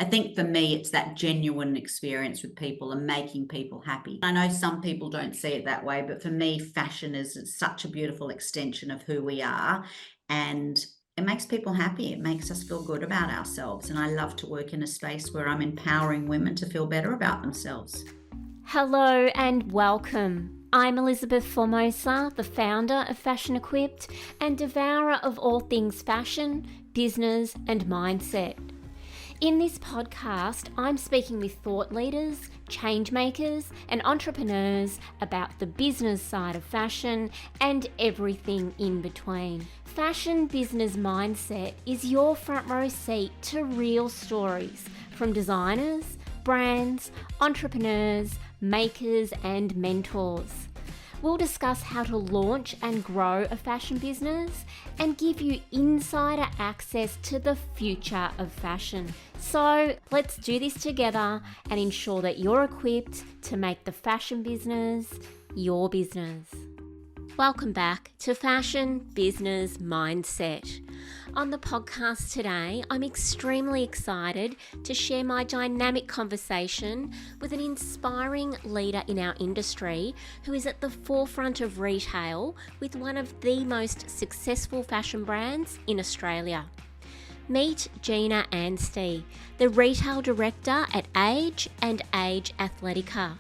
I think for me, it's that genuine experience with people and making people happy. I know some people don't see it that way, but for me, fashion is such a beautiful extension of who we are. And it makes people happy. It makes us feel good about ourselves. And I love to work in a space where I'm empowering women to feel better about themselves. Hello and welcome. I'm Elizabeth Formosa, the founder of Fashion Equipped and devourer of all things fashion, business and mindset. In this podcast, I'm speaking with thought leaders, change makers and entrepreneurs about the business side of fashion and everything in between. Fashion Business Mindset is your front row seat to real stories from designers, brands, entrepreneurs, makers and mentors. We'll discuss how to launch and grow a fashion business and give you insider access to the future of fashion. So let's do this together and ensure that you're equipped to make the fashion business your business. Welcome back to Fashion Business Mindset. On the podcast today, I'm extremely excited to share my dynamic conversation with an inspiring leader in our industry who is at the forefront of retail with one of the most successful fashion brands in Australia. Meet Gina Anstee, the retail director at AJE AJE Athletica.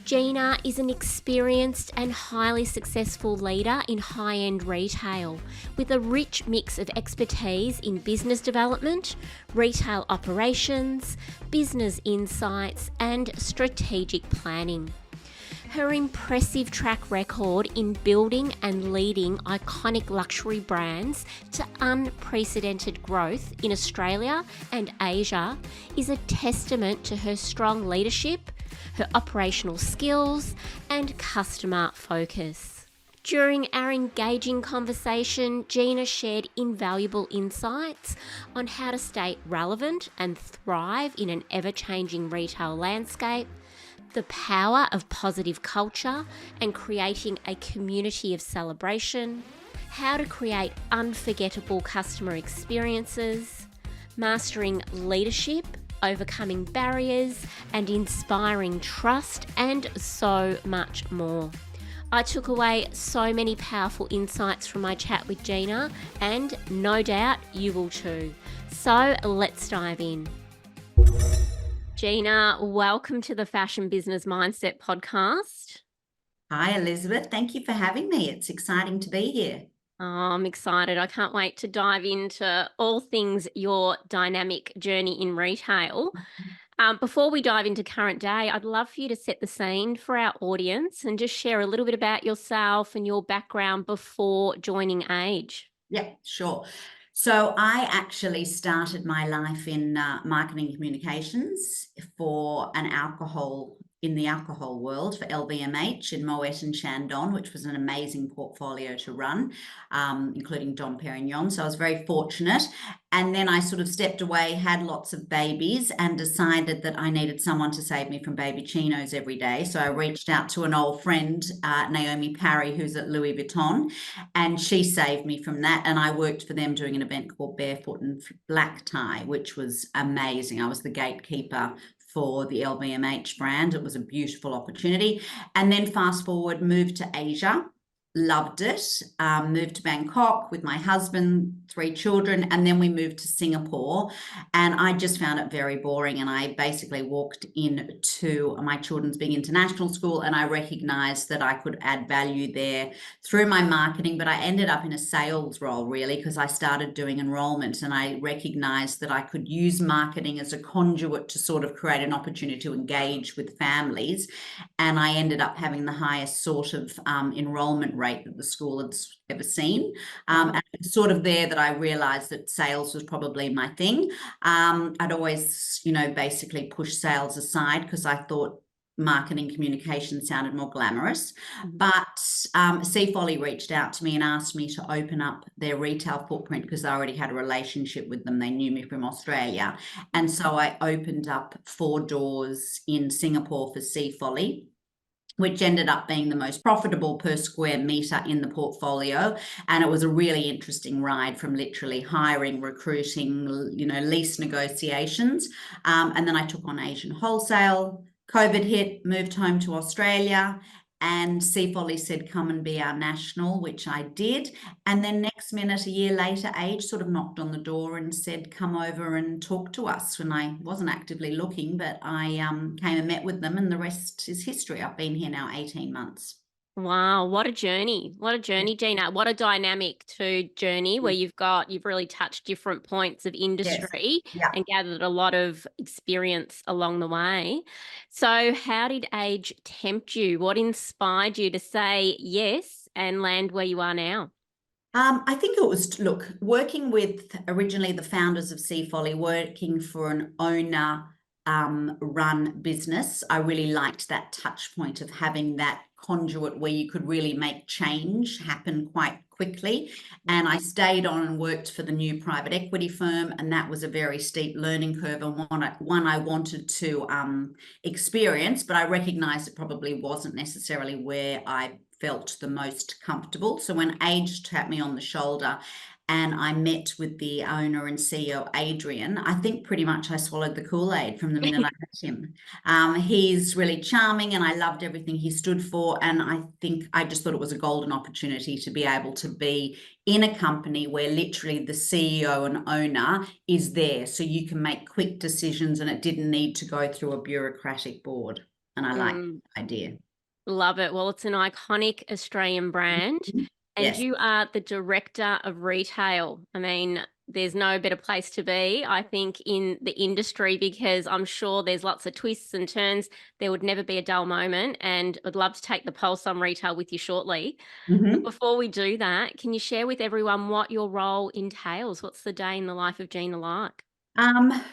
Gina is an experienced and highly successful leader in high-end retail with a rich mix of expertise in business development, retail operations, business insights and strategic planning. Her impressive track record in building and leading iconic luxury brands to unprecedented growth in Australia and Asia is a testament to her strong leadership, her operational skills and customer focus. During our engaging conversation, Gina shared invaluable insights on how to stay relevant and thrive in an ever-changing retail landscape, the power of positive culture and creating a community of celebration, how to create unforgettable customer experiences, mastering leadership, overcoming barriers and inspiring trust and so much more. I took away so many powerful insights from my chat with Gina and no doubt you will too. So let's dive in. Gina, welcome to the Fashion Business Mindset podcast. Hi, Elizabeth. Thank you for having me. It's exciting to be here. Oh, I'm excited. I can't wait to dive into all things your dynamic journey in retail. Before we dive into current day, I'd love for you to set the scene for our audience and just share a little bit about yourself and your background before joining AJE. Yeah, sure. So I actually started my life in marketing communications for in the alcohol world for LVMH in Moet and Chandon, which was an amazing portfolio to run, including Dom Perignon. So I was very fortunate. And then I sort of stepped away, had lots of babies and decided that I needed someone to save me from baby chinos every day. So I reached out to an old friend, Naomi Parry, who's at Louis Vuitton, and she saved me from that. And I worked for them doing an event called Barefoot and Black Tie, which was amazing. I was the gatekeeper for the LVMH brand. It was a beautiful opportunity. And then fast forward, moved to Asia, loved it, moved to Bangkok with my husband, 3 children, and then we moved to Singapore. And I just found it very boring. And I basically walked into my children's big international school and I recognized that I could add value there through my marketing, but I ended up in a sales role really because I started doing enrollment and I recognized that I could use marketing as a conduit to sort of create an opportunity to engage with families. And I ended up having the highest sort of enrollment rate that the school had ever seen. And it's sort of there that I realized that sales was probably my thing. I'd always, basically pushed sales aside because I thought marketing communication sounded more glamorous. But C Folly reached out to me and asked me to open up their retail footprint because I already had a relationship with them. They knew me from Australia. And so I opened up 4 doors in Singapore for C Folly. which ended up being the most profitable per square meter in the portfolio. And it was a really interesting ride, from literally hiring, recruiting, lease negotiations. And then I took on Asian wholesale. COVID hit, moved home to Australia, and CFOLI said, come and be our national, which I did. And then next minute, a year later, AJE sort of knocked on the door and said, come over and talk to us. When I wasn't actively looking, but I came and met with them, and the rest is history. I've been here now 18 months. Wow, what a journey. What a journey, Gina. What a dynamic to journey where you've really touched different points of Yes. industry Yeah. and gathered a lot of experience along the way. So how did age tempt you? What inspired you to say yes and land where you are now? I think it was, look, working with originally the founders of CFOLI, working for an owner run business. I really liked that touch point of having that conduit where you could really make change happen quite quickly. And I stayed on and worked for the new private equity firm, and that was a very steep learning curve, and one I wanted to experience, but I recognized it probably wasn't necessarily where I felt the most comfortable. So when AJE tapped me on the shoulder and I met with the owner and CEO, Adrian, I think pretty much I swallowed the Kool-Aid from the minute I met him. He's really charming, and I loved everything he stood for. And I think I just thought it was a golden opportunity to be able to be in a company where literally the CEO and owner is there. So you can make quick decisions, and it didn't need to go through a bureaucratic board. And I like the idea. Love it. Well, it's an iconic Australian brand, and Yes. you are the director of retail. I mean, there's no better place to be, I think, in the industry, because I'm sure there's lots of twists and turns. There would never be a dull moment, and I'd love to take the pulse on retail with you shortly. But Mm-hmm. before we do that, can you share with everyone what your role entails? What's the day in the life of Gina like?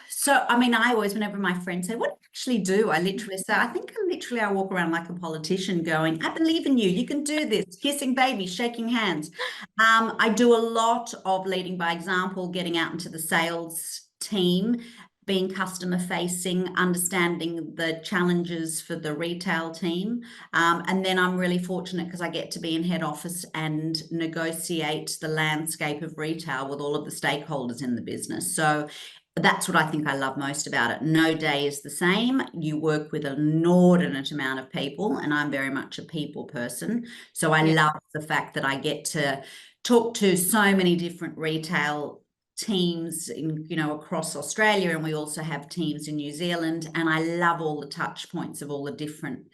So I mean, I always, whenever my friends say, what do you actually do? I literally say, I walk around like a politician going, I believe in you. You can do this, kissing babies, shaking hands. I do a lot of leading by example, getting out into the sales team, being customer facing, understanding the challenges for the retail team. And then I'm really fortunate because I get to be in head office and negotiate the landscape of retail with all of the stakeholders in the business. So that's what I think I love most about it. No day is the same. You work with an inordinate amount of people, and I'm very much a people person. So I Yeah. love the fact that I get to talk to so many different retail teams across Australia, and we also have teams in New Zealand, and I love all the touch points of all the different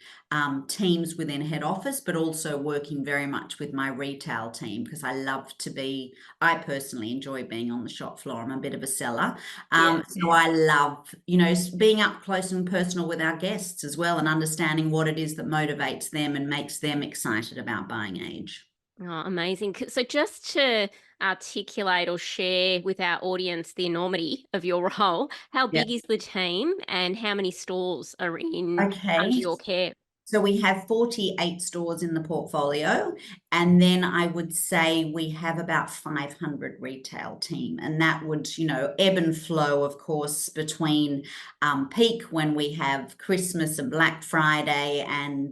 teams within head office, but also working very much with my retail team, because I personally enjoy being on the shop floor. I'm a bit of a seller. Yeah. So I love, being up close and personal with our guests as well, and understanding what it is that motivates them and makes them excited about buying AJE. Oh, amazing. So just to articulate or share with our audience the enormity of your role, how Yeah. big is the team and how many stores are in under Okay. your care? So we have 48 stores in the portfolio, and then I would say we have about 500 retail team, and that would, ebb and flow, of course, between peak when we have Christmas and Black Friday, and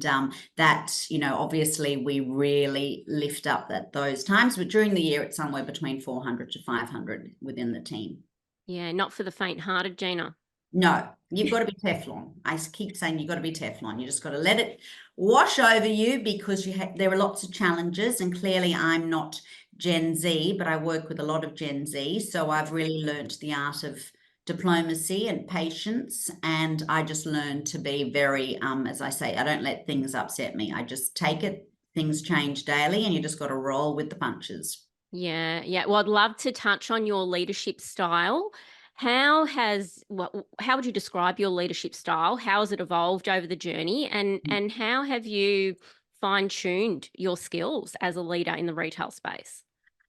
that, obviously we really lift up at those times. But during the year, it's somewhere between 400 to 500 within the team. Yeah, not for the faint-hearted, Gina. No, you've got to be Teflon. I keep saying you've got to be Teflon. You just got to let it wash over you, because there are lots of challenges. And clearly, I'm not Gen Z, but I work with a lot of Gen Z. So I've really learned the art of diplomacy and patience. And I just learned to be very, as I say, I don't let things upset me. I just take it. Things change daily, and you just got to roll with the punches. Yeah, yeah. Well, I'd love to touch on your leadership style. How would you describe your leadership style? How has it evolved over the journey, and how have you fine-tuned your skills as a leader in the retail space?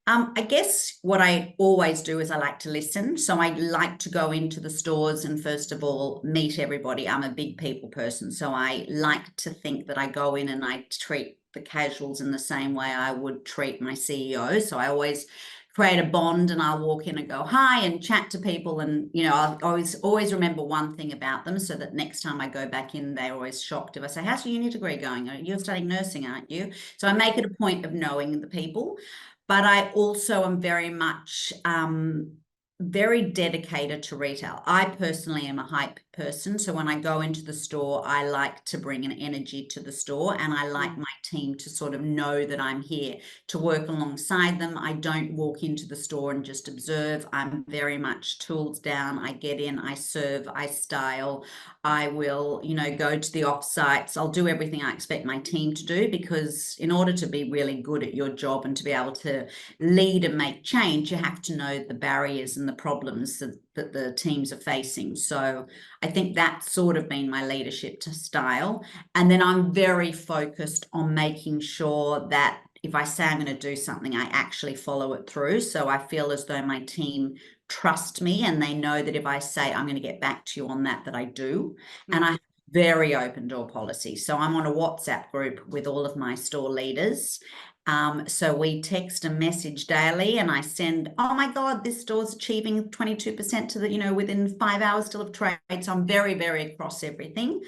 I guess what I always do is I like to listen. So I like to go into the stores and first of all meet everybody. I'm a big people person. So I like to think that I go in and I treat the casuals in the same way I would treat my CEO. So I always create a bond, and I'll walk in and go hi and chat to people. And, I'll always remember one thing about them, so that next time I go back in, they're always shocked if I say, how's your uni degree going? You're studying nursing, aren't you? So I make it a point of knowing the people. But I also am very much very dedicated to retail. I personally am a hype person. So when I go into the store, I like to bring an energy to the store, and I like my team to sort of know that I'm here to work alongside them. I don't walk into the store and just observe. I'm very much tools down. I get in, I serve, I style. I will, go to the off-sites. I'll do everything I expect my team to do, because in order to be really good at your job and to be able to lead and make change, you have to know the barriers and the problems that the teams are facing. So I think that's sort of been my leadership style. And then I'm very focused on making sure that if I say I'm going to do something, I actually follow it through. So I feel as though my team trust me, and they know that if I say I'm going to get back to you on that I do. And I have very open door policy. So I'm on a WhatsApp group with all of my store leaders. So we text and message daily, and I send, oh my God, this store's achieving 22% to the, within 5 hours still of trade. So I'm very, very across everything.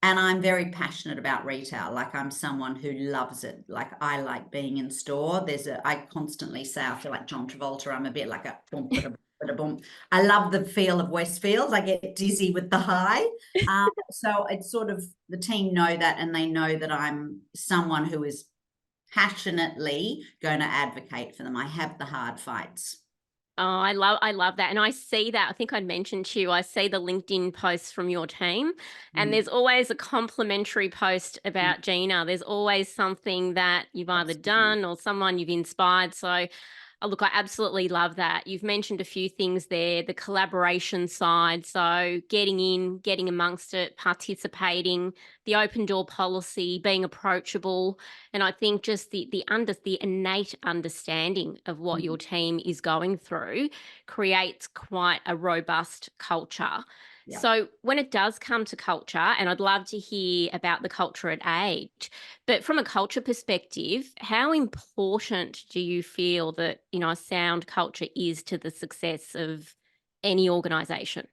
And I'm very passionate about retail. Like, I'm someone who loves it. Like, I like being in store. I constantly say, I feel like John Travolta. I'm a bit like a boom, boom. I love the feel of Westfield. I get dizzy with the high. So it's sort of, the team know that, and they know that I'm someone who is passionately going to advocate for them. I have the hard fights. Oh, I love that. And I see that. I think I'd mentioned to you, I see the LinkedIn posts from your team, and there's always a complimentary post about Gina. There's always something that you've either done or someone you've inspired. So look, I absolutely love that. You've mentioned a few things there, the collaboration side. So getting in, getting amongst it, participating, the open door policy, being approachable. And I think just the innate understanding of what your team is going through creates quite a robust culture. Yeah. So when it does come to culture, and I'd love to hear about the culture at AJE, but from a culture perspective, how important do you feel that, a sound culture is to the success of any organisation?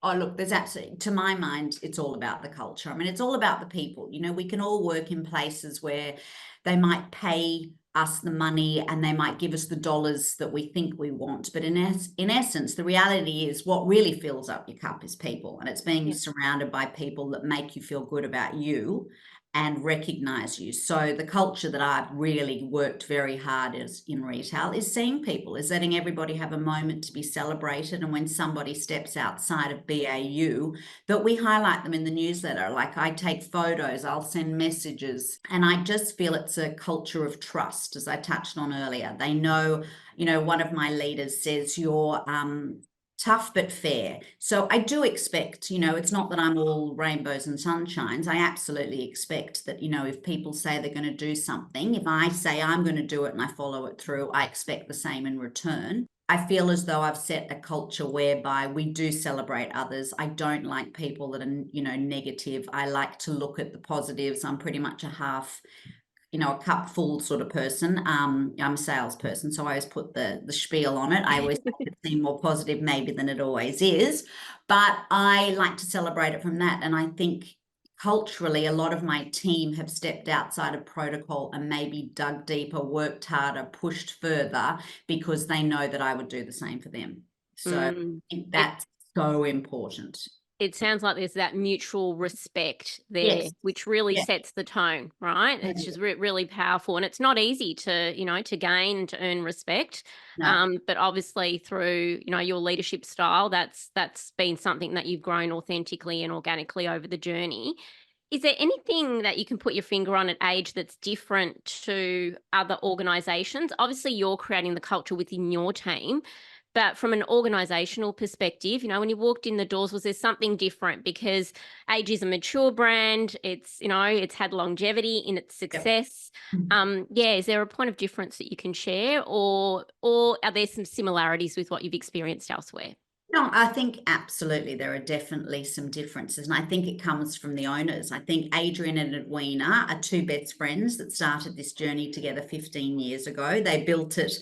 Oh, look, there's absolutely, to my mind, it's all about the culture. I mean, it's all about the people. We can all work in places where they might pay us the money and they might give us the dollars that we think we want. But in essence, the reality is what really fills up your cup is people. And it's being surrounded by people that make you feel good about you and recognize you. So the culture that I've really worked very hard in retail is seeing people, is letting everybody have a moment to be celebrated. And when somebody steps outside of BAU, that we highlight them in the newsletter. Like, I take photos, I'll send messages, and I just feel it's a culture of trust, as I touched on earlier. They know, one of my leaders says, you're tough but fair. So I do expect, it's not that I'm all rainbows and sunshines. I absolutely expect that, if people say they're going to do something, if I say I'm going to do it and I follow it through, I expect the same in return. I feel as though I've set a culture whereby we do celebrate others. I don't like people that are, negative. I like to look at the positives. I'm pretty much a cup full sort of person. I'm a salesperson, so I always put the spiel on it. I always make it seem more positive maybe than it always is, but I like to celebrate it from that. And I think culturally, a lot of my team have stepped outside of protocol and maybe dug deeper, worked harder, pushed further, because they know that I would do the same for them. So I think that's so important. It sounds like there's that mutual respect there, which really sets the tone, right? It's just really powerful, and it's not easy to, to gain and to earn respect. No. But obviously through, your leadership style, that's been something that you've grown authentically and organically over the journey. Is there anything that you can put your finger on at AJE that's different to other organisations? Obviously, you're creating the culture within your team, but from an organisational perspective, when you walked in the doors, was there something different? Because AJE is a mature brand. It's, it's had longevity in its success. Is there a point of difference that you can share, or are there some similarities with what you've experienced elsewhere? No, I think absolutely there are definitely some differences, and I think it comes from the owners. I think Adrian and Edwina are two best friends that started this journey together 15 years ago. They built it,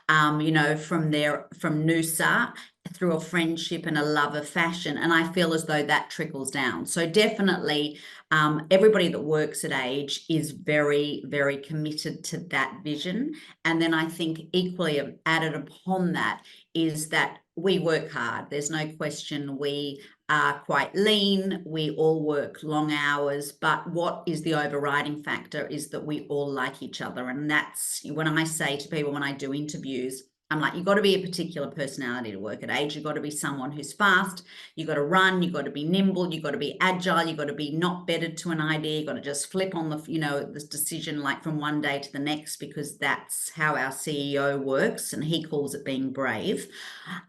from Noosa through a friendship and a love of fashion, and I feel as though that trickles down. So definitely, everybody that works at Age is very, very committed to that vision. And then I think equally added upon that is that we work hard. There's no question. We are quite lean. We all work long hours. But what is the overriding factor is that we all like each other. And that's when I say to people when I do interviews, I'm like, you've got to be a particular personality to work at Age. You've got to be someone who's fast. You've got to run. You've got to be nimble. You've got to be agile. You've got to be not bedded to an idea. You've got to just flip on this decision like from one day to the next, because that's how our CEO works. And he calls it being brave.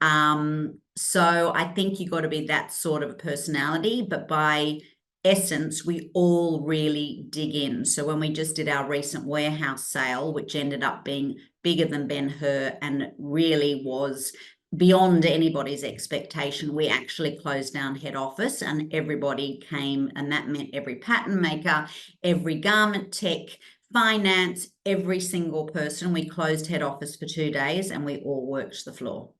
So I think you've got to be that sort of personality, but by essence, we all really dig in. So when we just did our recent warehouse sale, which ended up being bigger than Ben-Hur and really was beyond anybody's expectation, we actually closed down head office and everybody came, and that meant every pattern maker, every garment tech, finance, every single person. We closed head office for 2 days and we all worked the floor.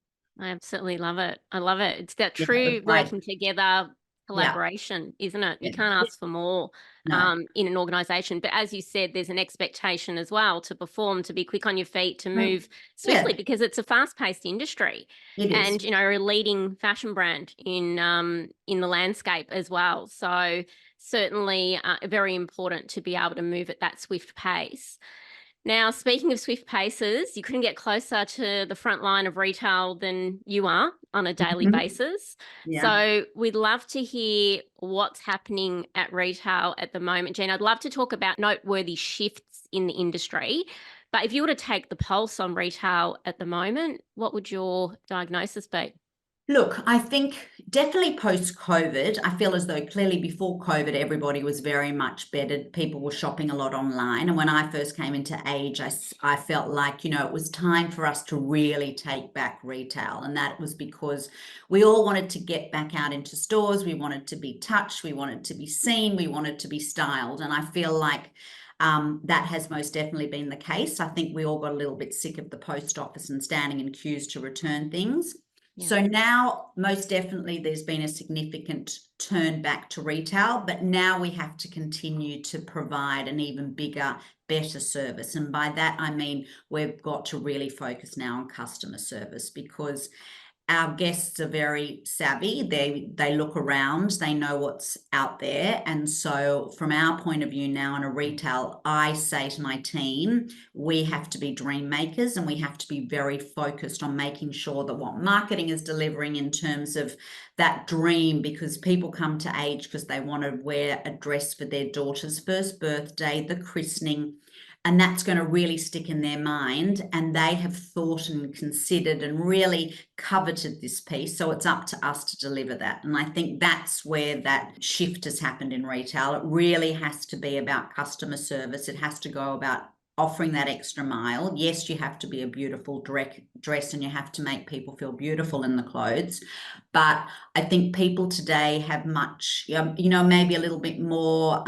I absolutely love it. I love it. It's that Yeah, it was true great. working together Yeah, collaboration, isn't it? You yeah. can't ask for more No. in an organization. But as you said, there's an expectation as well to perform, to be quick on your feet, to move swiftly, Yeah, because it's a fast-paced industry. it is. And, a leading fashion brand in the landscape as well. So certainly very important to be able to move at that swift pace. Now, speaking of swift paces, you couldn't get closer to the front line of retail than you are on a daily Mhm. basis. Yeah. So we'd love to hear what's happening at retail at the moment. Gina, I'd love to talk about noteworthy shifts in the industry. But if you were to take the pulse on retail at the moment, what would your diagnosis be? Look, I think definitely post-COVID, I feel as though clearly before COVID, everybody was very much bedded. People were shopping a lot online. And when I first came into Age, I felt like, it was time for us to really take back retail. And that was because we all wanted to get back out into stores. We wanted to be touched. We wanted to be seen. We wanted to be styled. And I feel like that has most definitely been the case. I think we all got a little bit sick of the post office and standing in queues to return things. Yeah. So now, most definitely, there's been a significant turn back to retail, but now we have to continue to provide an even bigger, better service. And by that, I mean, we've got to really focus now on customer service, because our guests are very savvy. They look around, they know what's out there. And so from our point of view now in a retail, I say to my team, we have to be dream makers and we have to be very focused on making sure that what marketing is delivering in terms of that dream, because people come to Age because they want to wear a dress for their daughter's first birthday, the christening, and that's going to really stick in their mind, and they have thought and considered and really coveted this piece. So it's up to us to deliver that. And I think that's where that shift has happened in retail. It really has to be about customer service. It has to go about offering that extra mile. Yes, you have to be a beautiful dress and you have to make people feel beautiful in the clothes. But I think people today have much, maybe a little bit more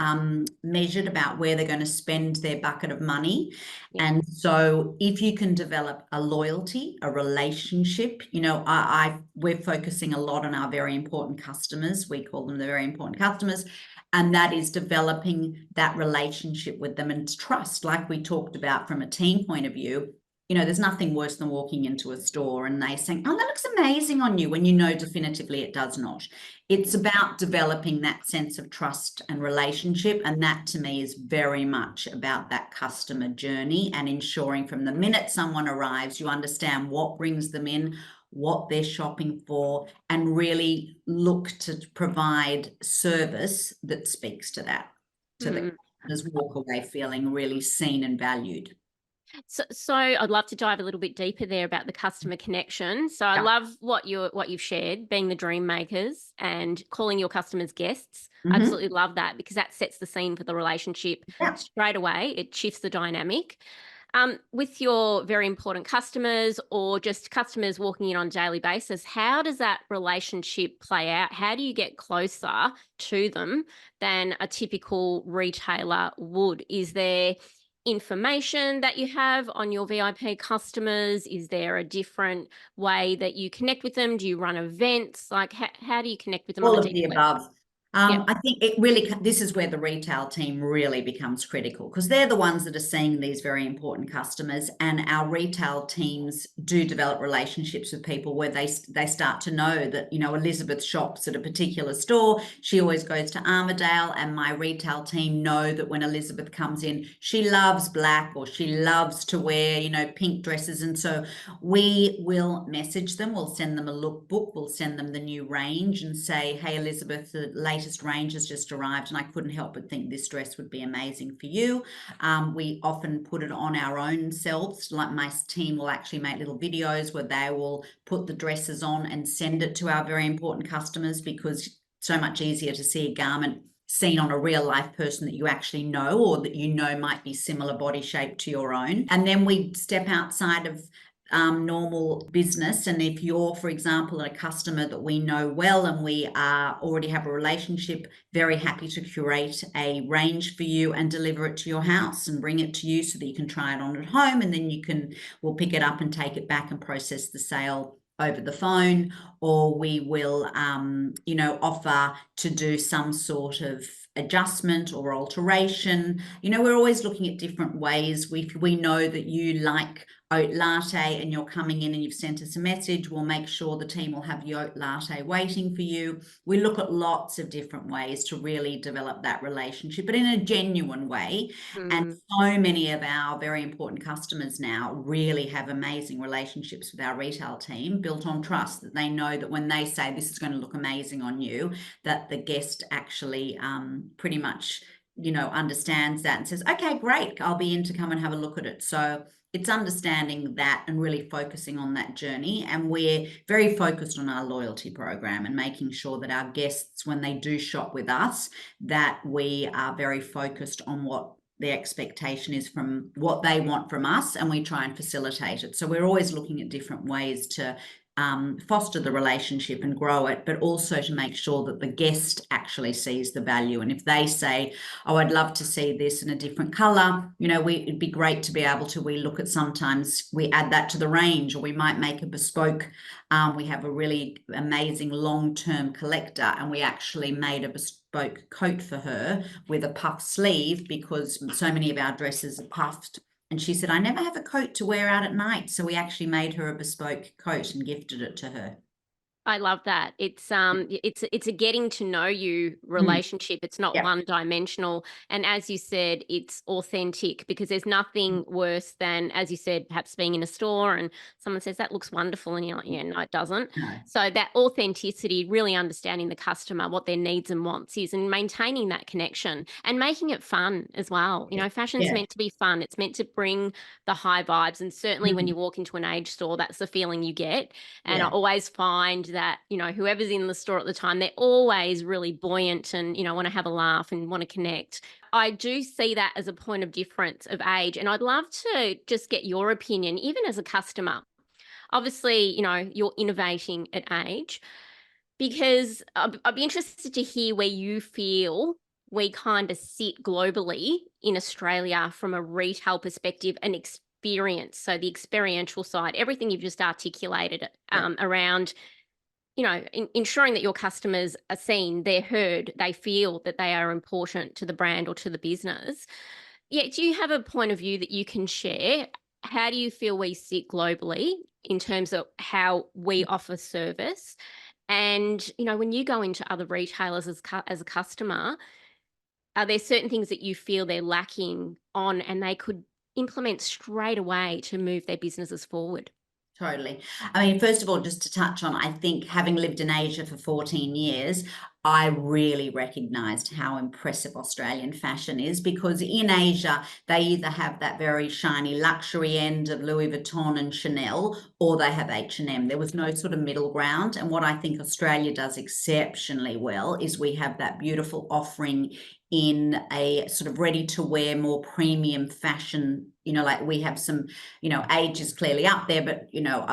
measured about where they're going to spend their bucket of money. Yeah. And so if you can develop a loyalty, a relationship, we're focusing a lot on our very important customers. We call them the very important customers. And that is developing that relationship with them and trust, like we talked about from a team point of view. There's nothing worse than walking into a store and they saying, oh, that looks amazing on you, when definitively it does not. It's about developing that sense of trust and relationship. And that to me is very much about that customer journey and ensuring from the minute someone arrives, you understand what brings them in, what they're shopping for, and really look to provide service that speaks to that, so that customers walk away feeling really seen and valued. So I'd love to dive a little bit deeper there about the customer connection. So I love what you've shared, being the dream makers and calling your customers guests. Absolutely love that, because that sets the scene for the relationship straight away. It shifts the dynamic. With your very important customers or just customers walking in on a daily basis, how does that relationship play out? How do you get closer to them than a typical retailer would? Is there information that you have on your VIP customers? Is there a different way that you connect with them? Do you run events? Like, how do you connect with them on All a of deeper the level? above. Yep. I think it really, this is where the retail team really becomes critical, because they're the ones that are seeing these very important customers, and our retail teams do develop relationships with people where they start to know that, you know, Elizabeth shops at a particular store. She always goes to Armidale, and my retail team know that when Elizabeth comes in, she loves black, or she loves to wear, you know, pink dresses. And so we will message them, we'll send them a lookbook, we'll send them the new range and say, hey, Elizabeth, the latest range has just arrived and I couldn't help but think this dress would be amazing for you. We often put it on our own selves. Like, my team will actually make little videos where they will put the dresses on and send it to our very important customers, because it's so much easier to see a garment seen on a real life person that you actually know, or that you know might be similar body shape to your own. And then we step outside of normal business. And if you're, for example, a customer that we know well and we already have a relationship, very happy to curate a range for you and deliver it to your house and bring it to you so that you can try it on at home, and then we'll pick it up and take it back and process the sale over the phone. Or we will you know, offer to do some sort of adjustment or alteration. You know, we're always looking at different ways. We know that you like oat latte and you're coming in and you've sent us a message, we'll make sure the team will have the oat latte waiting for you. We look at lots of different ways to really develop that relationship, but in a genuine way. And so many of our very important customers now really have amazing relationships with our retail team, built on trust, that they know that when they say this is going to look amazing on you, that the guest actually pretty much, you know, understands that and says, okay, great, I'll be in to come and have a look at it. So it's understanding that and really focusing on that journey. And we're very focused on our loyalty program and making sure that our guests, when they do shop with us, that we are very focused on what the expectation is from what they want from us, and we try and facilitate it. So we're always looking at different ways to foster the relationship and grow it, but also to make sure that the guest actually sees the value. And if they say, oh, I'd love to see this in a different color, you know, it'd be great to be able to, we look at, sometimes we add that to the range, or we might make a bespoke. We have a really amazing long-term collector, and we actually made a bespoke coat for her with a puff sleeve, because so many of our dresses are puffed. And she said, I never have a coat to wear out at night. So we actually made her a bespoke coat and gifted it to her. I love that. It's a getting to know you relationship. It's not Yeah. one dimensional. And as you said, it's authentic, because there's nothing worse than, as you said, perhaps being in a store and someone says that looks wonderful and you're like, yeah, no, it doesn't. No. So that authenticity, really understanding the customer, what their needs and wants is, and maintaining that connection and making it fun as well. You know, fashion's Yeah. meant to be fun. It's meant to bring the high vibes. And certainly when you walk into an age store, that's the feeling you get. And I Yeah. always find that, you know, whoever's in the store at the time, they're always really buoyant and, you know, want to have a laugh and want to connect. I do see that as a point of difference of age. And I'd love to just get your opinion, even as a customer. Obviously, you know, you're innovating at age, because I'd be interested to hear where you feel we kind of sit globally in Australia from a retail perspective and experience. So the experiential side, everything you've just articulated around, you know, ensuring that your customers are seen, they're heard, they feel that they are important to the brand or to the business. Yeah, do you have a point of view that you can share? How do you feel we sit globally in terms of how we offer service? And, you know, when you go into other retailers as a customer, are there certain things that you feel they're lacking on and they could implement straight away to move their businesses forward? Totally. I mean, first of all, just to touch on, I think having lived in Asia for 14 years, I really recognized how impressive Australian fashion is, because in Asia, they either have that very shiny luxury end of Louis Vuitton and Chanel, or they have H&M. There was no sort of middle ground. And what I think Australia does exceptionally well is we have that beautiful offering in a sort of ready to wear, more premium fashion. Like we have some, Age is clearly up there, but,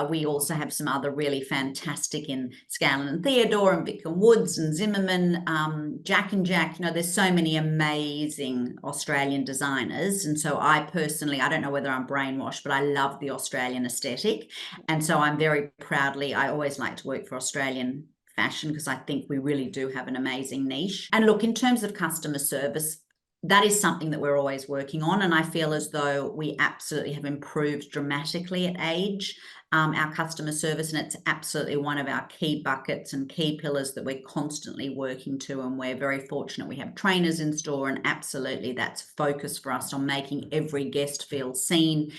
we also have some other really fantastic in Scanlon and Theodore and Vic and Woods and Zimmerman, Jack and Jack. There's so many amazing Australian designers. And so I personally, I don't know whether I'm brainwashed, but I love the Australian aesthetic. And so I'm very proudly, I always like to work for Australian fashion, because I think we really do have an amazing niche. And look, in terms of customer service, that is something that we're always working on. And I feel as though we absolutely have improved dramatically at AJE, our customer service. And it's absolutely one of our key buckets and key pillars that we're constantly working to. And we're very fortunate we have trainers in store. And absolutely that's focus for us on making every guest feel seen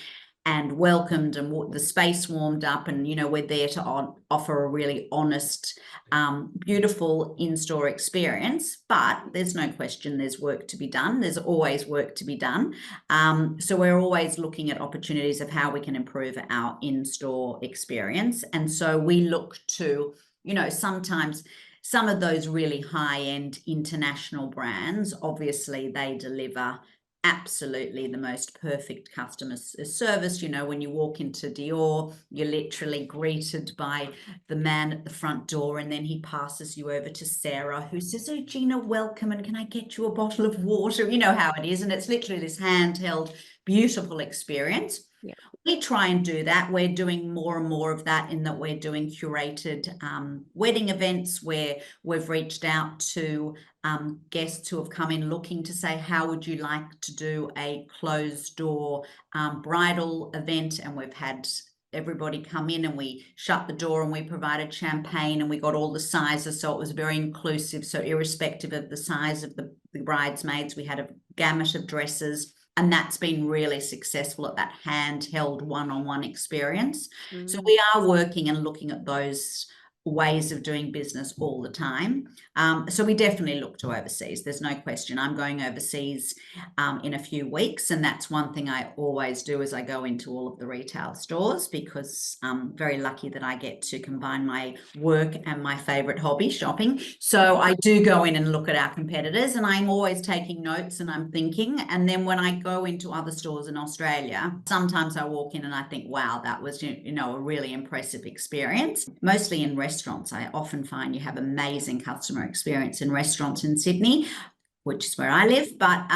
and welcomed, and the space warmed up. And, we're there to offer a really honest, beautiful in-store experience. But there's no question there's work to be done. There's always work to be done. So we're always looking at opportunities of how we can improve our in-store experience. And so we look to, sometimes some of those really high-end international brands, obviously they deliver absolutely the most perfect customer service. When you walk into Dior, you're literally greeted by the man at the front door, and then he passes you over to Sarah, who says, "Oh, Gina, welcome, and can I get you a bottle of water?" You know how it is. And it's literally this handheld, beautiful experience. Yeah. We try and do that. We're doing more and more of that, in that we're doing curated wedding events where we've reached out to guests who have come in looking to say, how would you like to do a closed door bridal event? And we've had everybody come in, and we shut the door, and we provided champagne, and we got all the sizes. So it was very inclusive. So irrespective of the size of the bridesmaids, we had a gamut of dresses. And that's been really successful at that handheld one-on-one experience. Mm. So we are working and looking at those ways of doing business all the time. So we definitely look to overseas. There's no question. I'm going overseas in a few weeks. And that's one thing I always do, is I go into all of the retail stores, because I'm very lucky that I get to combine my work and my favorite hobby, shopping. So I do go in and look at our competitors, and I'm always taking notes, and I'm thinking. And then when I go into other stores in Australia, sometimes I walk in and I think, wow, that was, a really impressive experience. Mostly in restaurants. I often find you have amazing customer experience in restaurants in Sydney, which is where I live. But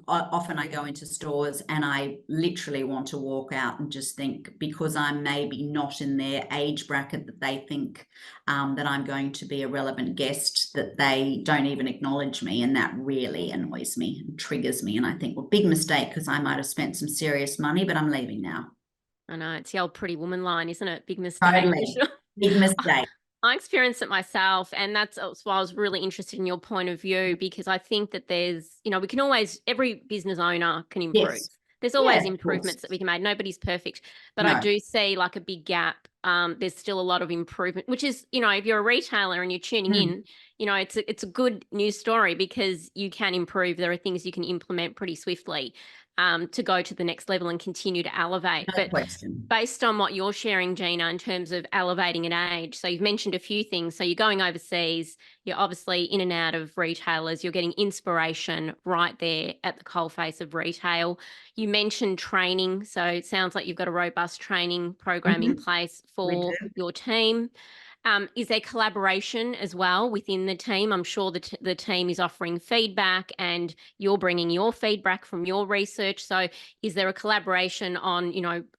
often I go into stores and I literally want to walk out and just think, because I'm maybe not in their age bracket that they think that I'm going to be a relevant guest, that they don't even acknowledge me. And that really annoys me and triggers me. And I think, well, big mistake, because I might have spent some serious money, but I'm leaving now. I know, it's the old Pretty Woman line, isn't it? Big mistake. Totally. Big mistake. I experienced it myself, and that's why I was really interested in your point of view, because I think that there's, we can always, every business owner can improve. Yes. There's always improvements that we can make. Nobody's perfect, but no. I do see like a big gap. There's still a lot of improvement, which is, if you're a retailer and you're tuning in, it's a good news story, because you can improve. There are things you can implement pretty swiftly to go to the next level and continue to elevate. No question. Based on what you're sharing, Gina, in terms of elevating at AJE, so you've mentioned a few things. So you're going overseas, you're obviously in and out of retailers, you're getting inspiration right there at the coalface of retail. You mentioned training. So it sounds like you've got a robust training program in place for your team. Is there collaboration as well within the team? I'm sure the team is offering feedback, and you're bringing your feedback from your research. So is there a collaboration on,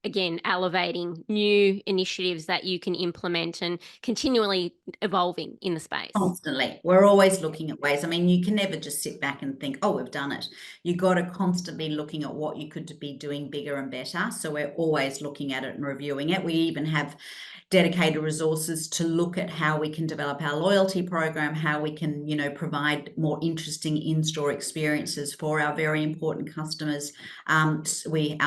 again, elevating new initiatives that you can implement and continually evolving in the space? Constantly. We're always looking at ways. I mean, you can never just sit back and think, oh, we've done it. You've got to constantly looking at what you could be doing bigger and better. So we're always looking at it and reviewing it. We even have dedicated resources to look at how we can develop our loyalty program, how we can, provide more interesting in-store experiences for our very important customers. Our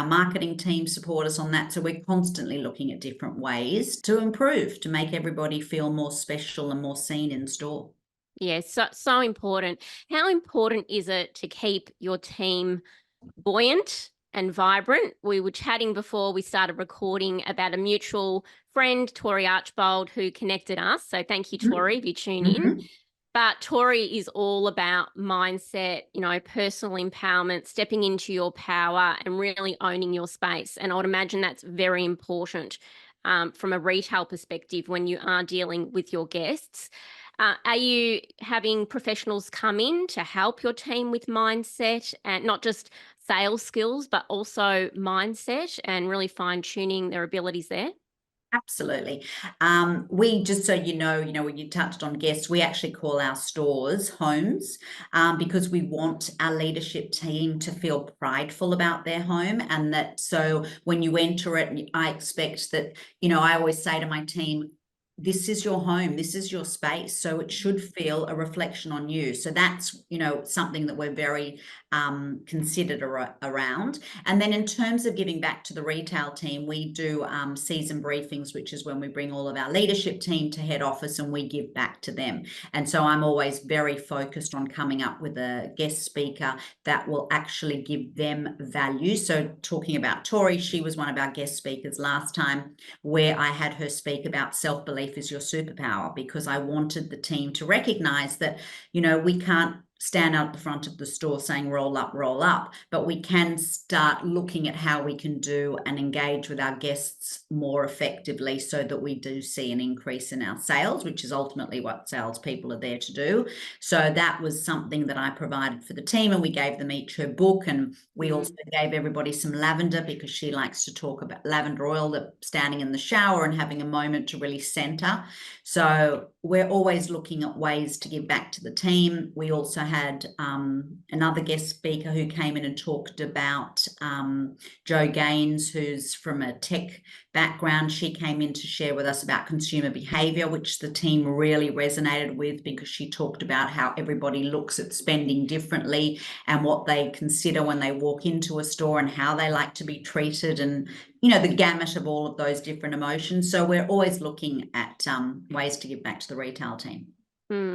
marketing team support us on that. So we're constantly looking at different ways to improve, to make everybody feel more special and more seen in store. Yeah, so important. How important is it to keep your team buoyant and vibrant? We were chatting before we started recording about a mutual friend, Tori Archbold, who connected us. So thank you, Tori, if you tune in. Mm-hmm. But Tori is all about mindset, personal empowerment, stepping into your power and really owning your space. And I would imagine that's very important from a retail perspective when you are dealing with your guests. Are you having professionals come in to help your team with mindset and not just sales skills, but also mindset and really fine tuning their abilities there? Absolutely. We just so when you touched on guests, we actually call our stores homes because we want our leadership team to feel prideful about their home, and that so when you enter it, I expect that, I always say to my team, this is your home, this is your space, so it should feel a reflection on you. So that's, something that we're very considered around. And then in terms of giving back to the retail team, we do season briefings, which is when we bring all of our leadership team to head office and we give back to them. And so I'm always very focused on coming up with a guest speaker that will actually give them value. So talking about Tori, she was one of our guest speakers last time, where I had her speak about self-belief is your superpower, because I wanted the team to recognize that, we can't stand out the front of the store saying roll up, but we can start looking at how we can do and engage with our guests more effectively so that we do see an increase in our sales, which is ultimately what salespeople are there to do. So that was something that I provided for the team, and we gave them each her book, and we also gave everybody some lavender because she likes to talk about lavender oil, that standing in the shower and having a moment to really center. So we're always looking at ways to give back to the team. We also had another guest speaker who came in and talked about Jo Gaines, who's from a tech background. She came in to share with us about consumer behavior, which the team really resonated with, because she talked about how everybody looks at spending differently and what they consider when they walk into a store and how they like to be treated, and the gamut of all of those different emotions. So we're always looking at ways to give back to the retail team.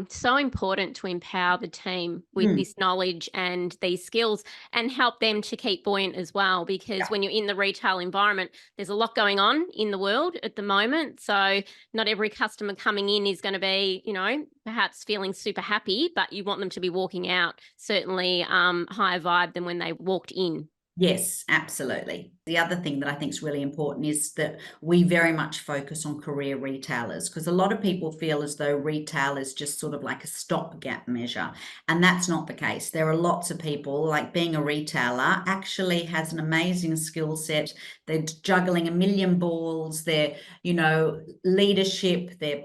So important to empower the team with this knowledge and these skills and help them to keep buoyant as well. Because when you're in the retail environment, there's a lot going on in the world at the moment. So not every customer coming in is going to be, perhaps feeling super happy, but you want them to be walking out certainly higher vibe than when they walked in. Yes, absolutely. The other thing that I think is really important is that we very much focus on career retailers, because a lot of people feel as though retail is just sort of like a stopgap measure. And that's not the case. There are lots of people, like being a retailer actually has an amazing skill set. They're juggling a million balls, they're, leadership, they're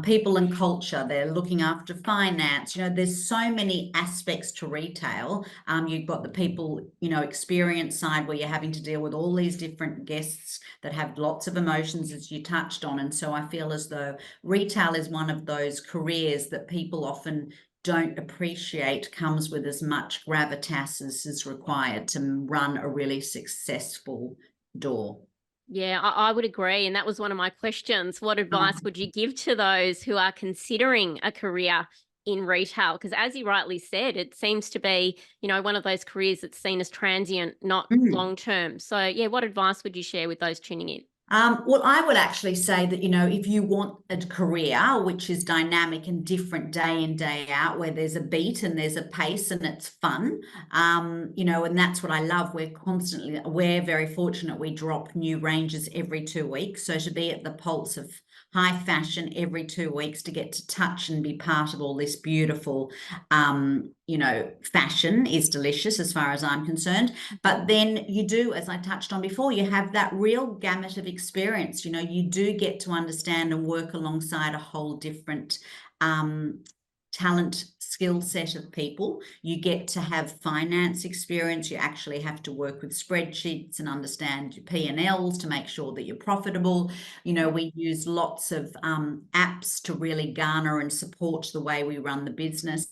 people and culture, they're looking after finance. There's so many aspects to retail. You've got the people, experience side, where you're having to deal with all these different guests that have lots of emotions, as you touched on. And so I feel as though retail is one of those careers that people often don't appreciate comes with as much gravitas as is required to run a really successful door. Yeah, I would agree. And that was one of my questions. What advice would you give to those who are considering a career in retail? Because as you rightly said, it seems to be, one of those careers that's seen as transient, not long term. So, yeah, what advice would you share with those tuning in? Well, I would actually say that, if you want a career which is dynamic and different day in, day out, where there's a beat and there's a pace and it's fun, and that's what I love. We're very fortunate. We drop new ranges every 2 weeks. So to be at the pulse of high fashion every 2 weeks, to get to touch and be part of all this beautiful, fashion is delicious as far as I'm concerned. But then you do, as I touched on before, you have that real gamut of experience. You do get to understand and work alongside a whole different talent skill set of people. You get to have finance experience. You actually have to work with spreadsheets and understand your P&Ls to make sure that you're profitable. We use lots of apps to really garner and support the way we run the business.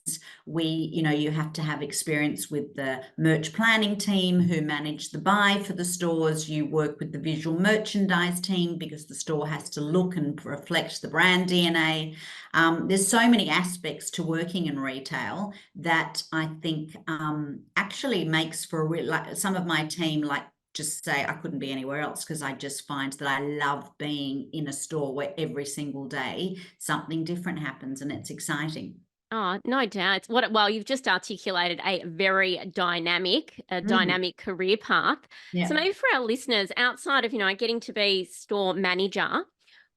You have to have experience with the merch planning team who manage the buy for the stores. You work with the visual merchandise team because the store has to look and reflect the brand DNA. There's so many aspects benefits to working in retail that I think actually makes for a real, like some of my team, like just say I couldn't be anywhere else, because I just find that I love being in a store where every single day something different happens and it's exciting. Oh, no doubt. Well, you've just articulated a very dynamic, Mm, career path. So yeah. maybe for our listeners, outside of, getting to be store manager,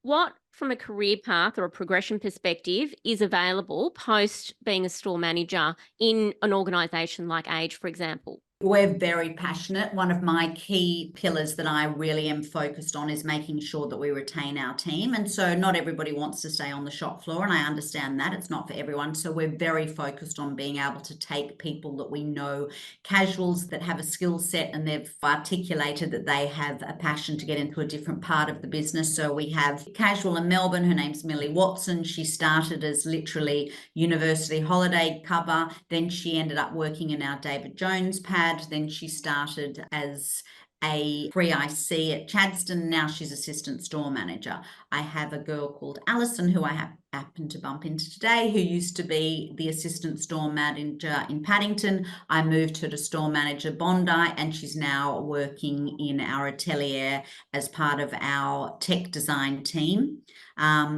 what from a career path or a progression perspective is available post being a store manager in an organisation like Age, for example? We're very passionate. One of my key pillars that I really am focused on is making sure that we retain our team. And so not everybody wants to stay on the shop floor, and I understand that it's not for everyone. So we're very focused on being able to take people that we know, casuals that have a skill set and they've articulated that they have a passion to get into a different part of the business. So we have casual in Melbourne. Her name's Millie Watson. She started as literally university holiday cover. Then she ended up working in our David Jones pad. Then she started as a pre-IC at Chadstone. Now she's assistant store manager. I have a girl called Alison who I happened to bump into today, who used to be the assistant store manager in Paddington. I moved her to store manager Bondi, and she's now working in our atelier as part of our tech design team.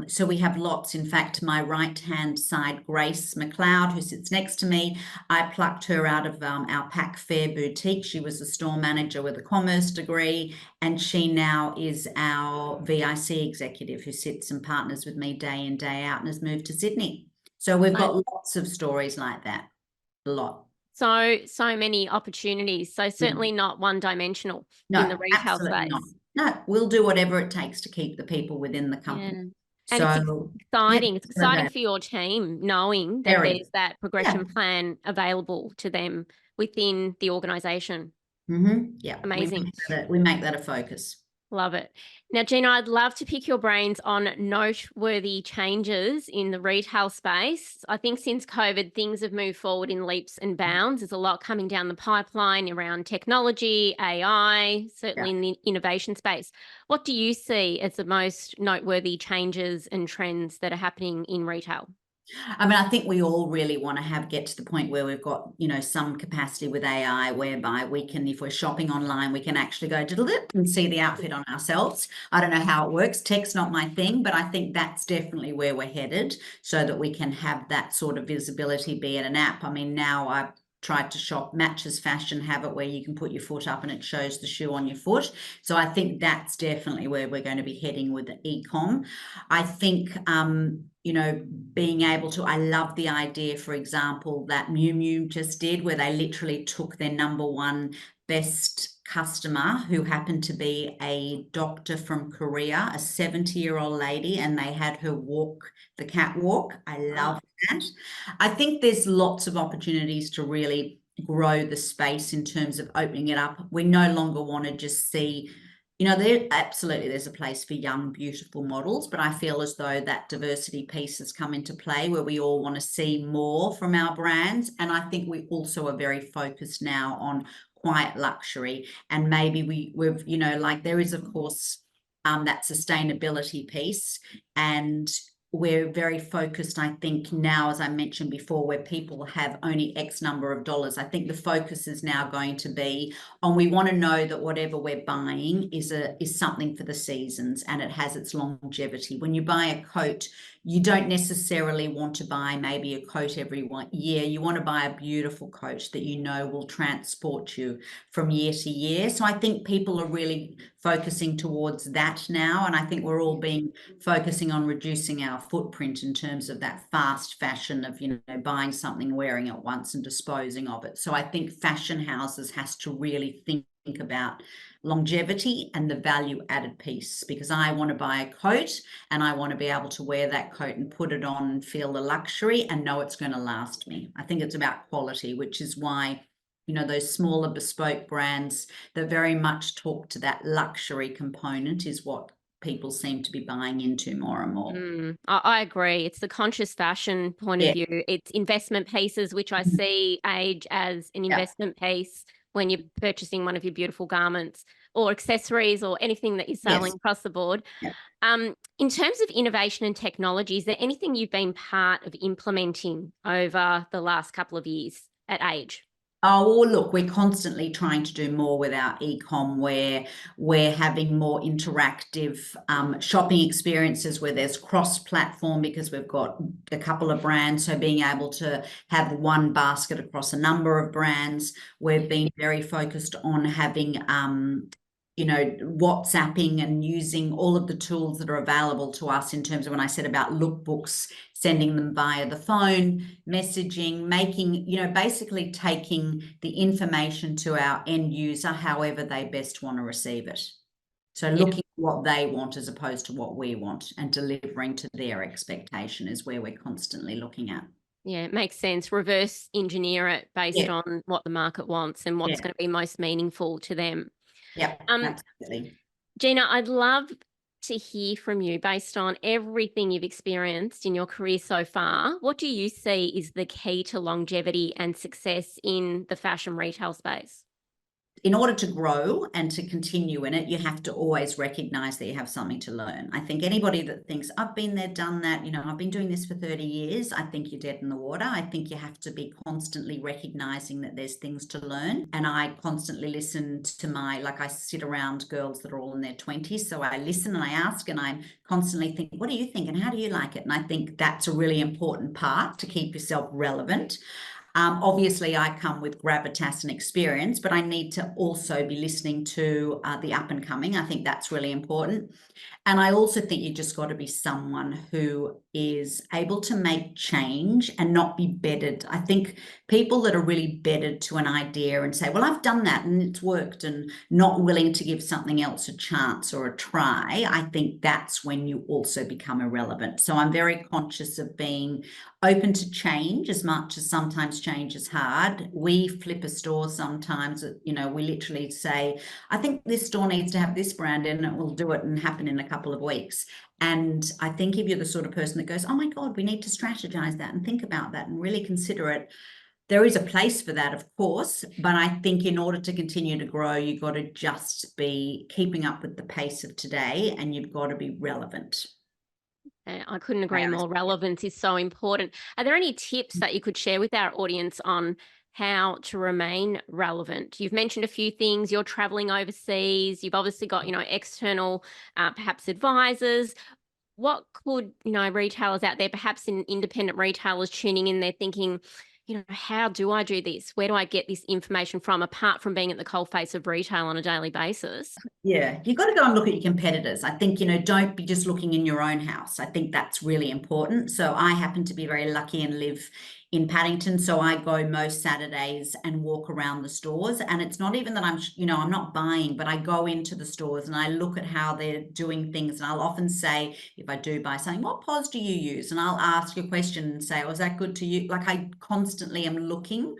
So we have lots. In fact, my right-hand side, Grace McLeod, who sits next to me, I plucked her out of our Pack Fair boutique. She was a store manager with a commerce degree, and she now is our VIC executive who sits and partners with me day in, day out, and has moved to Sydney. So we've got lots of stories like that, a lot. So many opportunities. So certainly not one dimensional in the No, retail absolutely not. space. No, we'll do whatever it takes to keep the people within the Yeah. company. And it's So yeah, exciting. It's exciting for your team knowing that very, there's that yeah. progression plan available to them within the organisation. Yeah, Amazing. we make that a focus. Love it. Now, Gina, I'd love to pick your brains on noteworthy changes in the retail space. I think since COVID, things have moved forward in leaps and bounds. There's a lot coming down the pipeline around technology, AI, certainly Yeah. in the innovation space. What do you see as the most noteworthy changes and trends that are happening in retail? I mean, I think we all really want to get to the point where we've got, some capacity with AI whereby we can, if we're shopping online, we can actually go diddle it and see the outfit on ourselves. I don't know how it works. Tech's not my thing, but I think that's definitely where we're headed, so that we can have that sort of visibility, be it an app. I mean, now I tried to shop Matches Fashion, have it where you can put your foot up and it shows the shoe on your foot. So I think that's definitely where we're going to be heading with the e-com. I think being able to, I love the idea, for example, that Miu Miu just did, where they literally took their number one best customer, who happened to be a doctor from Korea, a 70-year-old lady, and they had her walk the catwalk. I love that. I think there's lots of opportunities to really grow the space in terms of opening it up. We no longer want to just see, there's a place for young, beautiful models, but I feel as though that diversity piece has come into play, where we all want to see more from our brands. And I think we also are very focused now on quiet luxury. And maybe we've, there is, of course, that sustainability piece. And we're very focused, I think, now, as I mentioned before, where people have only X number of dollars. I think the focus is now going to be on, we want to know that whatever we're buying is something for the seasons and it has its longevity. When you buy a coat, you don't necessarily want to buy maybe a coat every 1 year. You want to buy a beautiful coat that will transport you from year to year. So I think people are really focusing towards that now. And I think we're all focusing on reducing our footprint in terms of that fast fashion of, buying something, wearing it once and disposing of it. So I think fashion houses has to really think about longevity and the value added piece, because I want to buy a coat and I want to be able to wear that coat and put it on and feel the luxury and know it's going to last me. I think it's about quality, which is why those smaller bespoke brands that very much talk to that luxury component is what people seem to be buying into more and more. I agree. It's the conscious fashion point of view. It's investment pieces, which I see Age as an investment piece when you're purchasing one of your beautiful garments. or accessories or anything that you're selling Yes. across the board. Yeah. In terms of innovation and technology, is there anything you've been part of implementing over the last couple of years at AJE? Oh, well, look, we're constantly trying to do more with our e-com, where we're having more interactive shopping experiences where there's cross-platform, because we've got a couple of brands. So being able to have one basket across a number of brands. We've been very focused on having WhatsApping and using all of the tools that are available to us in terms of, when I said about lookbooks, sending them via the phone, messaging, making, basically taking the information to our end user however they best want to receive it. So Yeah. looking at what they want as opposed to what we want, and delivering to their expectation is where we're constantly looking at. Yeah, it makes sense. Reverse engineer it based Yeah. on what the market wants and what's Yeah. going to be most meaningful to them. Yeah, Um, absolutely. Gina, I'd love to hear from you based on everything you've experienced in your career so far. What do you see is the key to longevity and success in the fashion retail space? In order to grow and to continue in it, you have to always recognize that you have something to learn. I think anybody that thinks, I've been there, done that, I've been doing this for 30 years, I think you're dead in the water. I think you have to be constantly recognizing that there's things to learn. And I constantly listen to I sit around girls that are all in their 20s. So I listen and I ask, and I constantly think, what do you think? And how do you like it? And I think that's a really important part to keep yourself relevant. Obviously, I come with gravitas and experience, but I need to also be listening to the up and coming. I think that's really important. And I also think you just got to be someone who is able to make change and not be bedded. I think people that are really bedded to an idea and say, well, I've done that and it's worked, and not willing to give something else a chance or a try, I think that's when you also become irrelevant. So I'm very conscious of being open to change, as much as sometimes change is hard. We flip a store sometimes, we literally say, I think this store needs to have this brand in it, we'll do it and happen in a couple of weeks. And I think if you're the sort of person that goes, oh my God, we need to strategize that and think about that and really consider it, there is a place for that, of course. But I think in order to continue to grow, you've got to just be keeping up with the pace of today, and you've got to be relevant. I couldn't agree more. Relevance is so important. Are there any tips that you could share with our audience on how to remain relevant? You've mentioned a few things. You're traveling overseas. You've obviously got, external, perhaps advisors. What could, retailers out there, perhaps in independent retailers tuning in, they're thinking, how do I do this? Where do I get this information from, apart from being at the coalface of retail on a daily basis? Yeah, you've got to go and look at your competitors. I think, don't be just looking in your own house. I think that's really important. So I happen to be very lucky and live in Paddington. So I go most Saturdays and walk around the stores. And it's not even that I'm not buying, but I go into the stores and I look at how they're doing things. And I'll often say, if I do buy something, what POS do you use? And I'll ask a question and say, oh, is that good to you? Like, I constantly am looking.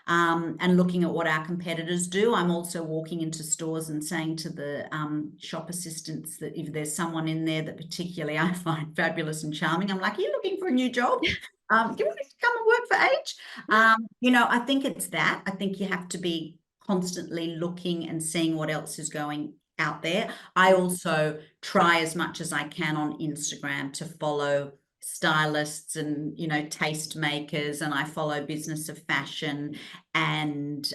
And looking at what our competitors do. I'm also walking into stores and saying to the shop assistants that if there's someone in there that particularly I find fabulous and charming, I'm like, are you looking for a new job? Do you want to come and work for AJE? I think it's that. I think you have to be constantly looking and seeing what else is going out there. I also try as much as I can on Instagram to follow stylists and taste makers, and I follow Business of Fashion, and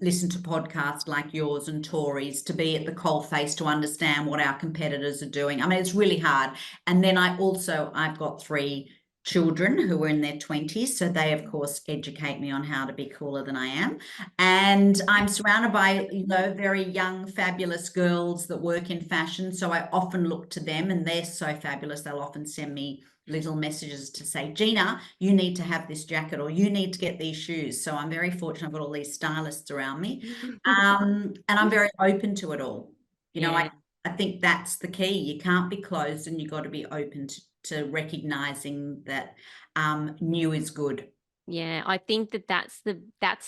listen to podcasts like yours and Tori's, to be at the coalface, to understand what our competitors are doing. I mean, it's really hard. And then I've got 3 children who are in their 20s, so they of course educate me on how to be cooler than I am. And I'm surrounded by very young fabulous girls that work in fashion, so I often look to them, and they're so fabulous. They'll often send me little messages to say, Gina, you need to have this jacket, or you need to get these shoes. So I'm very fortunate. I've got all these stylists around me, and I'm very open to it all. Yeah. I think that's the key. You can't be closed, and you've got to be open to recognizing that new is good. Yeah, I think that that's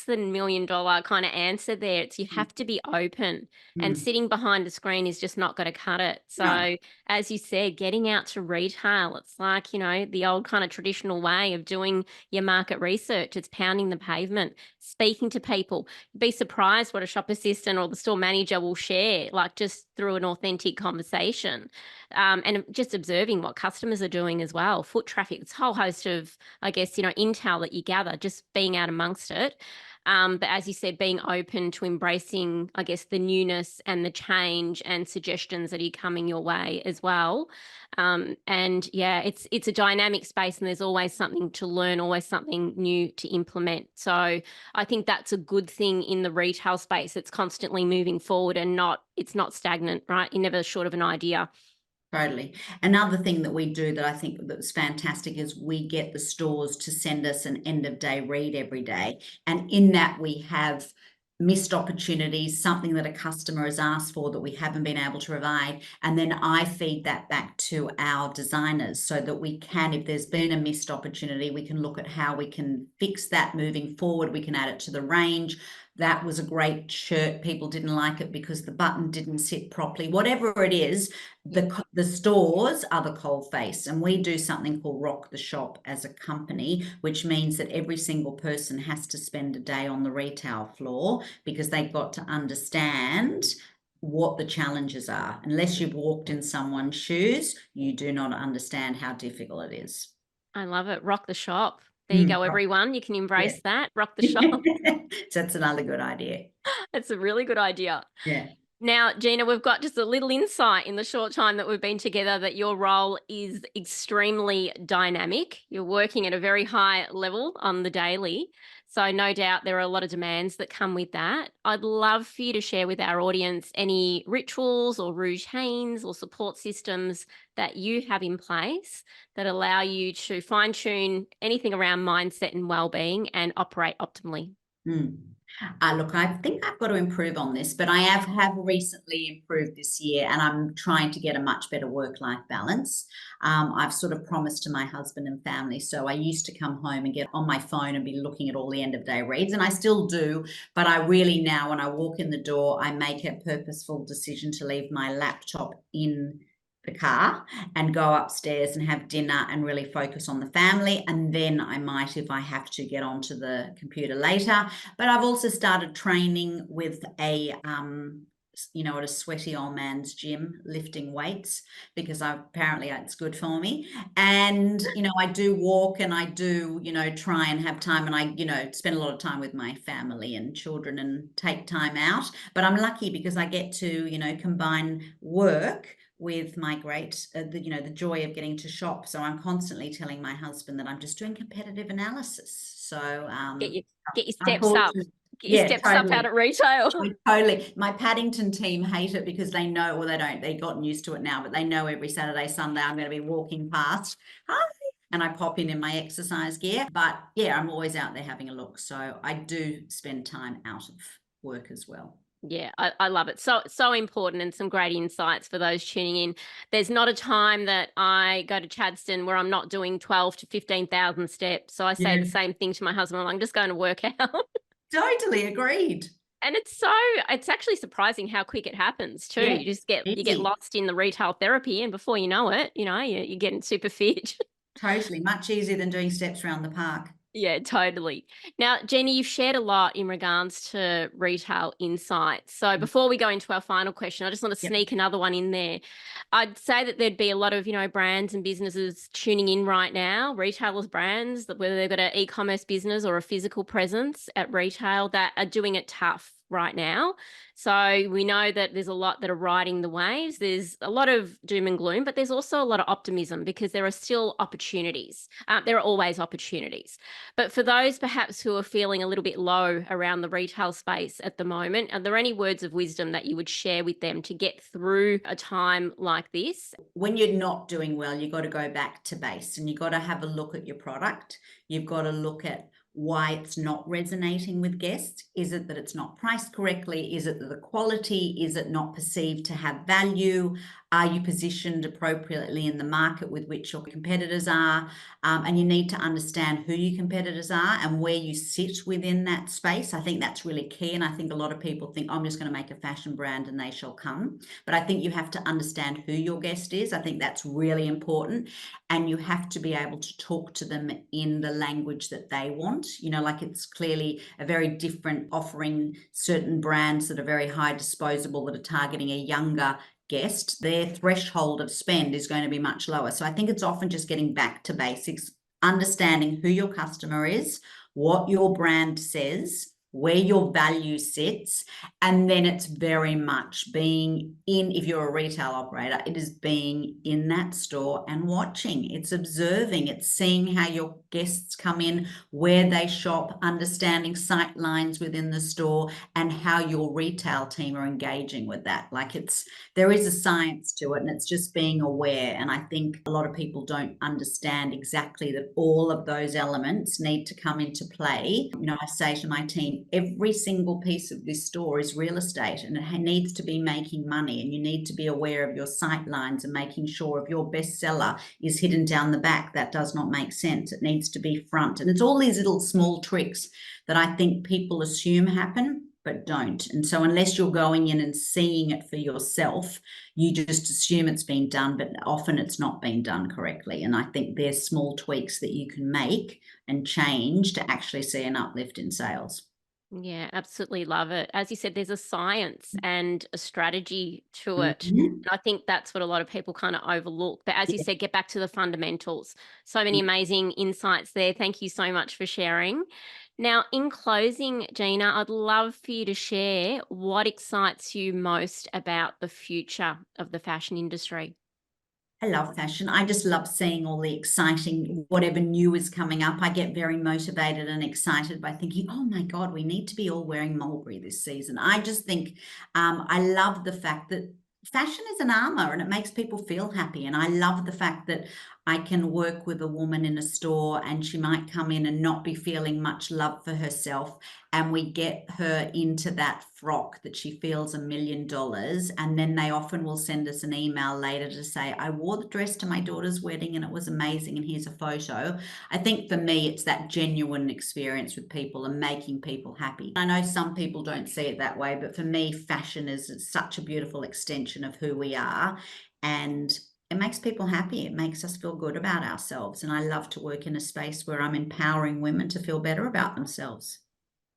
the million dollar kind of answer there. It's you have to be open, and Mm. sitting behind a screen is just not going to cut it. No, So, as you said, getting out to retail, it's like, the old kind of traditional way of doing your market research. It's pounding the pavement, speaking to people. You'd be surprised what a shop assistant or the store manager will share, like just through an authentic conversation. And just observing what customers are doing as well, foot traffic, it's a whole host of, I guess, intel that you gather just being out amongst it. But as you said, being open to embracing, I guess, the newness and the change and suggestions that are coming your way as well. And yeah, it's a dynamic space, and there's always something to learn, always something new to implement. So I think that's a good thing in the retail space. It's constantly moving forward, and it's not stagnant, right? You're never short of an idea. totally. Another thing that we do that I think that's fantastic is we get the stores to send us an end of day read every day. And in that we have missed opportunities, something that a customer has asked for that we haven't been able to provide. And then I feed that back to our designers so that we can, if there's been a missed opportunity, we can look at how we can fix that moving forward. We can add it to the range. That was a great shirt. People didn't like it because the button didn't sit properly. Whatever it is, the stores are the coal face, and we do something called Rock the Shop as a company, which means that every single person has to spend a day on the retail floor because they've got to understand what the challenges are. Unless you've walked in someone's shoes, you do not understand how difficult it is. I love it. Rock the shop. There you go, Rock. everyone. You can Yeah. embrace that. Rock the shop. So that's another good idea. That's a really good idea. Yeah. Now, Gina, we've got just a little insight in the short time that we've been together that your role is extremely dynamic. You're working at a very high level on the daily. So, no doubt there are a lot of demands that come with that. I'd love for you to share with our audience any rituals or routines or support systems that you have in place that allow you to fine tune anything around mindset and well-being and operate optimally. Mm. Look, I think I've got to improve on this, but I have recently improved this year, and I'm trying to get a much better work-life balance. I've sort of promised to my husband and family. So I used to come home and get on my phone and be looking at all the end of day reads, and I still do. But I really now, when I walk in the door, I make a purposeful decision to leave my laptop in the car and go upstairs and have dinner and really focus on the family. And then I might, if I have to, get onto the computer later. But I've also started training with at a sweaty old man's gym, lifting weights, because apparently it's good for me. And, I do walk, and I do, try and have time, and I, spend a lot of time with my family and children and take time out. But I'm lucky because I get to, combine work with my the joy of getting to shop. So I'm constantly telling my husband that I'm just doing competitive analysis. So Get your get your I'm steps up. fortunate. Get your Yeah, steps up out totally. at retail. Totally. My Paddington team hate it because they know, well, they don't, they've gotten used to it now, but they know every Saturday, Sunday, I'm going to be walking past. Hi. And I pop in my exercise gear. But yeah, I'm always out there having a look. So I do spend time out of work as well. Yeah, I love it. So important, and some great insights for those tuning in. There's not a time that I go to Chadston where I'm not doing 12 to 15,000 steps. So I say Yeah, the same thing to my husband. I'm just going to work out. totally agreed. And it's actually surprising how quick it happens too. Yeah, You get easy. lost in the retail therapy, and before you know it, you're getting super fit. Totally. Much easier than doing steps around the park. Yeah, totally. Now, Jenny, you've shared a lot in regards to retail insights. So before we go into our final question, I just want to Yep. sneak another one in there. I'd say that there'd be a lot of, brands and businesses tuning in right now, retailers, brands, that whether they've got an e-commerce business or a physical presence at retail, that are doing it tough right now. So we know that there's a lot that are riding the waves. There's a lot of doom and gloom, but there's also a lot of optimism because there are still opportunities. There are always opportunities. But for those perhaps who are feeling a little bit low around the retail space at the moment, are there any words of wisdom that you would share with them to get through a time like this? When you're not doing well, you've got to go back to base, and you've got to have a look at your product. You've got to look at why it's not resonating with guests. Is it that it's not priced correctly? Is it that the quality? Is it not perceived to have value? Are you positioned appropriately in the market with which your competitors are? And you need to understand who your competitors are and where you sit within that space. I think that's really key. And I think a lot of people think, I'm just going to make a fashion brand and they shall come. But I think you have to understand who your guest is. I think that's really important. And you have to be able to talk to them in the language that they want. Like it's clearly a very different offering. Certain brands that are very high disposable, that are targeting a younger guest, their threshold of spend is going to be much lower. So I think it's often just getting back to basics, understanding who your customer is, what your brand says, where your value sits, and then it's very much being in, if you're a retail operator, it is being in that store and watching, it's observing, it's seeing how your guests come in, where they shop, understanding sight lines within the store, and how your retail team are engaging with that. Like there is a science to it, and it's just being aware. And I think a lot of people don't understand exactly that all of those elements need to come into play. I say to my team, every single piece of this store is real estate, and it needs to be making money, and you need to be aware of your sight lines and making sure if your bestseller is hidden down the back, that does not make sense. It needs to be front. And it's all these little small tricks that I think people assume happen but don't. And so unless you're going in and seeing it for yourself, you just assume it's been done, but often it's not been done correctly. And I think there's small tweaks that you can make and change to actually see an uplift in sales. Yeah, absolutely love it. As you said, there's a science and a strategy to it. Mhm. And I think that's what a lot of people kind of overlook. But as you said, get back to the fundamentals. So many amazing insights there. Thank you so much for sharing. Now, in closing, Gina, I'd love for you to share what excites you most about the future of the fashion industry. I love fashion. I just love seeing all the exciting, whatever new is coming up. I get very motivated and excited by thinking, oh my God, we need to be all wearing mulberry this season. I just think I love the fact that fashion is an armor and it makes people feel happy. And I love the fact that I can work with a woman in a store and she might come in and not be feeling much love for herself. And we get her into that frock that she feels $1 million. And then they often will send us an email later to say, I wore the dress to my daughter's wedding and it was amazing. And here's a photo. I think for me, it's that genuine experience with people and making people happy. I know some people don't see it that way, but for me, fashion is such a beautiful extension of who we are. And it makes people happy. It makes us feel good about ourselves. And I love to work in a space where I'm empowering women to feel better about themselves.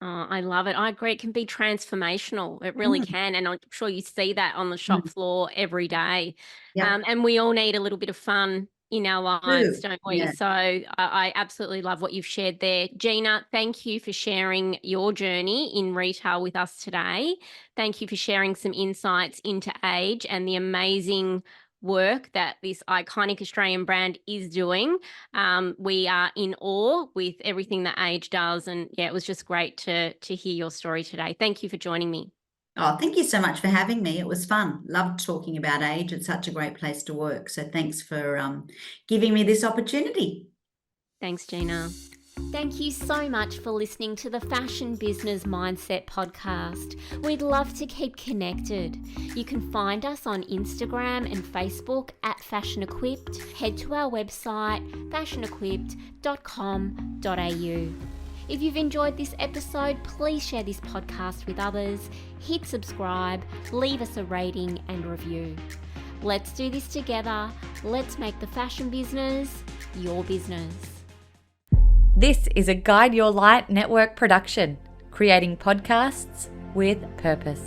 Oh, I love it. I agree. It can be transformational. It really Mm, can. And I'm sure you see that on the shop mm, floor every day. yeah, And we all need a little bit of fun in our lives, true. don't we? Yeah. So I absolutely love what you've shared there. Gina, thank you for sharing your journey in retail with us today. Thank you for sharing some insights into AJE and the amazing work that this iconic Australian brand is doing. We are in awe with everything that AJE does. And yeah, it was just great to hear your story today. Thank you for joining me. Oh, thank you so much for having me. It was fun. Loved talking about age. It's such a great place to work. So thanks for giving me this opportunity. Thanks, Gina. Thank you so much for listening to the Fashion Business Mindset podcast. We'd love to keep connected. You can find us on Instagram and Facebook at Fashion Equipped. Head to our website, fashionequipped.com.au. If you've enjoyed this episode, please share this podcast with others, hit subscribe, leave us a rating and review. Let's do this together. Let's make the fashion business your business. This is a Guide Your Light network production, creating podcasts with purpose.